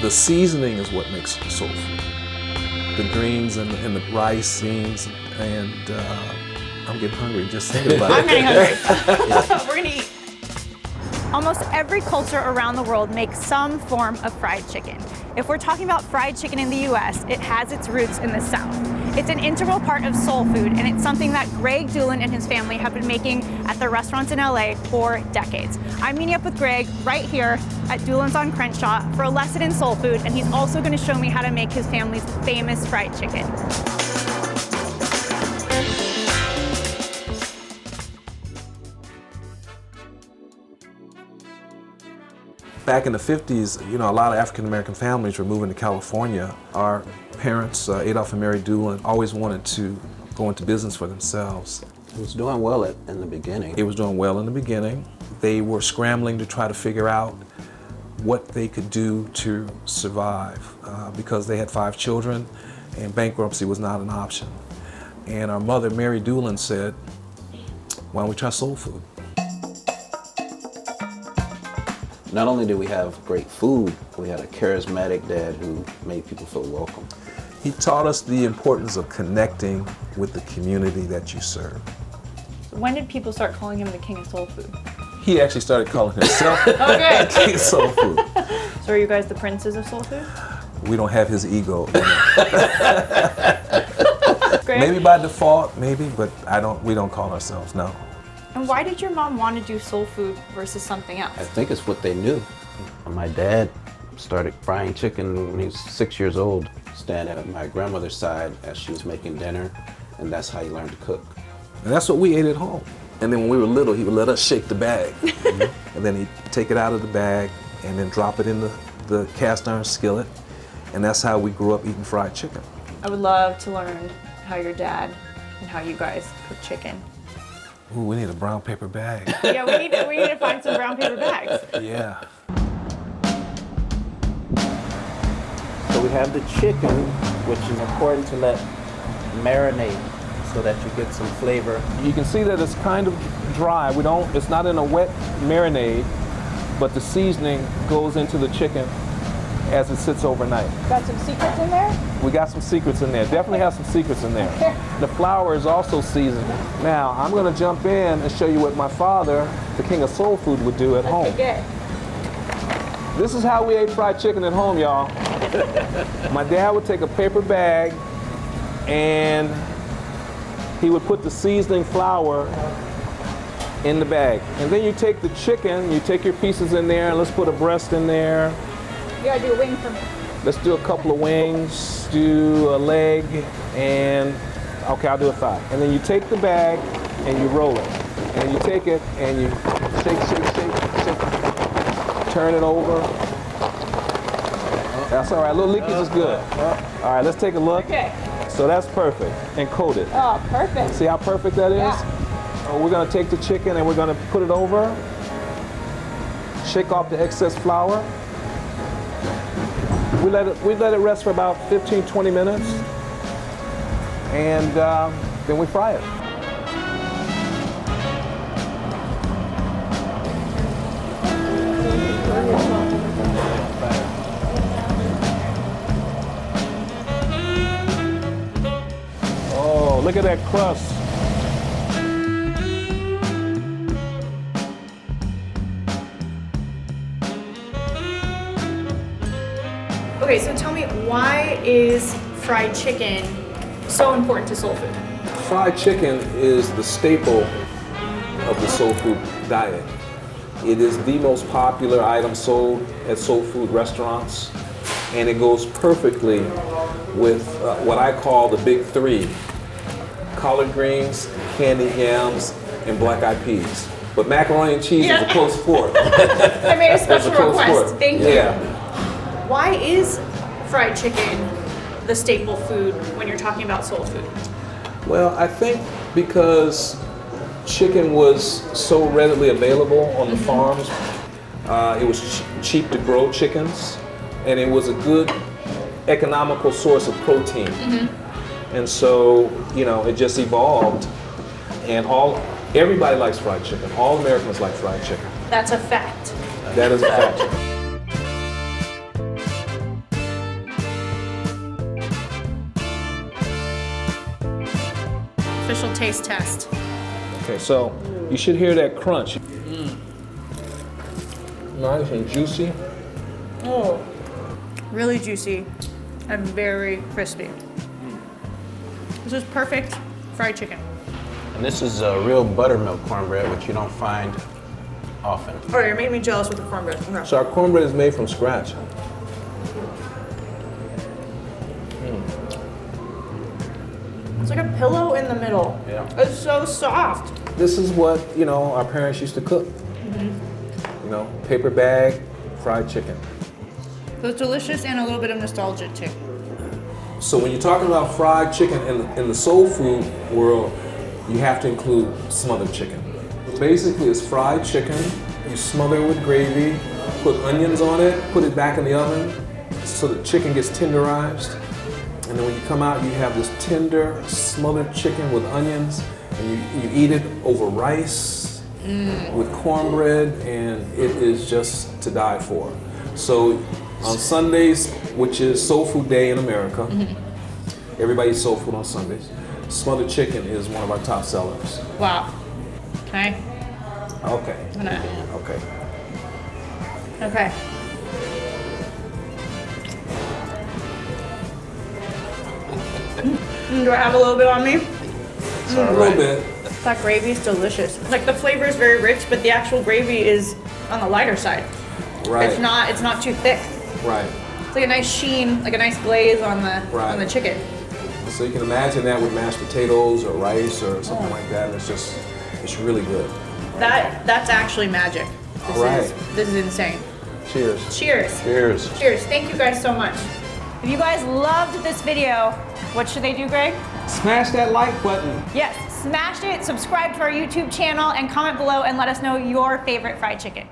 The seasoning is what makes soul food. The greens and the rice, beans, and I'm getting hungry just thinking about it. I'm getting hungry. We're gonna eat. Almost every culture around the world makes some form of fried chicken. If we're talking about fried chicken in the US, it has its roots in the South. It's an integral part of soul food, and it's something that Greg Dulan and his family have been making at their restaurants in LA for decades. I'm meeting up with Greg right here at Dulan's on Crenshaw for a lesson in soul food, and he's also going to show me how to make his family's famous fried chicken. Back in the 50s, a lot of African-American families were moving to California. Our parents, Adolf and Mary Dulan, always wanted to go into business for themselves. It was doing well in the beginning. It was doing well in the beginning. They were scrambling to try to figure out what they could do to survive because they had 5 children and bankruptcy was not an option. And our mother, Mary Dulan, said, why don't we try soul food? Not only did we have great food, we had a charismatic dad who made people feel welcome. He taught us the importance of connecting with the community that you serve. When did people start calling him the king of soul food? He actually started calling himself the king of soul food. So are you guys the princes of soul food? We don't have his ego. Greg? Maybe by default, maybe, but we don't call ourselves, no. And why did your mom want to do soul food versus something else? I think it's what they knew. My dad started frying chicken when he was 6 years old, standing at my grandmother's side as she was making dinner, and that's how he learned to cook. And that's what we ate at home. And then when we were little, he would let us shake the bag. And then he'd take it out of the bag and then drop it in the cast iron skillet. And that's how we grew up eating fried chicken. I would love to learn how your dad and how you guys cook chicken. Ooh, we need a brown paper bag. Yeah, we need to find some brown paper bags. Yeah. So we have the chicken, which is important to let marinate so that you get some flavor. You can see that it's kind of dry. It's not in a wet marinade, but the seasoning goes into the chicken as it sits overnight. Got some secrets in there? We got some secrets in there. Definitely have some secrets in there. The flour is also seasoned. Now, I'm going to jump in and show you what my father, the king of soul food, would do at home. Okay. This is how we ate fried chicken at home, y'all. My dad would take a paper bag and he would put the seasoning flour in the bag. And then you take the chicken, you take your pieces in there, and let's put a breast in there. You gotta do a wing for me. Let's do a couple of wings, do a leg, and okay, I'll do a thigh. And then you take the bag and you roll it. And you take it and you shake, shake, shake, shake. Turn it over. That's all right, a little leakage is good. All right, let's take a look. Okay. So that's perfect, and coat it. Oh, perfect. See how perfect that is? Yeah. So we're gonna take the chicken and we're gonna put it over, shake off the excess flour. We let it rest for about 15, 20 minutes, and then we fry it. Oh, look at that crust. Okay, so tell me, why is fried chicken so important to soul food? Fried chicken is the staple of the soul food diet. It is the most popular item sold at soul food restaurants, and it goes perfectly with what I call the big 3: collard greens, candied yams, and black-eyed peas. But macaroni and cheese is a close fourth. I made a special request. Fourth. Thank you. Yeah. Why is fried chicken the staple food when you're talking about soul food? Well, I think because chicken was so readily available on the farms, it was cheap to grow chickens, and it was a good economical source of protein. And so, it just evolved, and everybody likes fried chicken. All Americans like fried chicken. That's a fact. That is a fact. official taste test. Okay, so you should hear that crunch. Nice and juicy. Oh, really juicy and very crispy. This is perfect fried chicken. And this is a real buttermilk cornbread, which you don't find often. Oh, you're making me jealous with the cornbread. Okay. So our cornbread is made from scratch. It's like a pillow in the middle. Yeah. It's so soft. This is what, you know, our parents used to cook. You know, paper bag, fried chicken. So it's delicious and a little bit of nostalgia too. So when you're talking about fried chicken in the soul food world, you have to include smothered chicken. Basically, it's fried chicken. You smother it with gravy, put onions on it, put it back in the oven so the chicken gets tenderized. And then when you come out, you have this tender, smothered chicken with onions, and you eat it over rice with cornbread, and it is just to die for. So on Sundays, which is Soul Food Day in America, everybody eats soul food on Sundays. Smothered chicken is one of our top sellers. Wow. Okay. Okay. Okay. Okay. Do I have a little bit on me? A little bit. That gravy is delicious. Like the flavor is very rich, but the actual gravy is on the lighter side. Right. It's not too thick. Right. It's like a nice sheen, like a nice glaze on the chicken. So you can imagine that with mashed potatoes or rice or something like that. And it's really good. That's actually magic. This is insane. Cheers. Cheers. Cheers. Cheers. Thank you guys so much. If you guys loved this video, what should they do, Greg? Smash that like button. Yes, smash it, subscribe to our YouTube channel, and comment below and let us know your favorite fried chicken.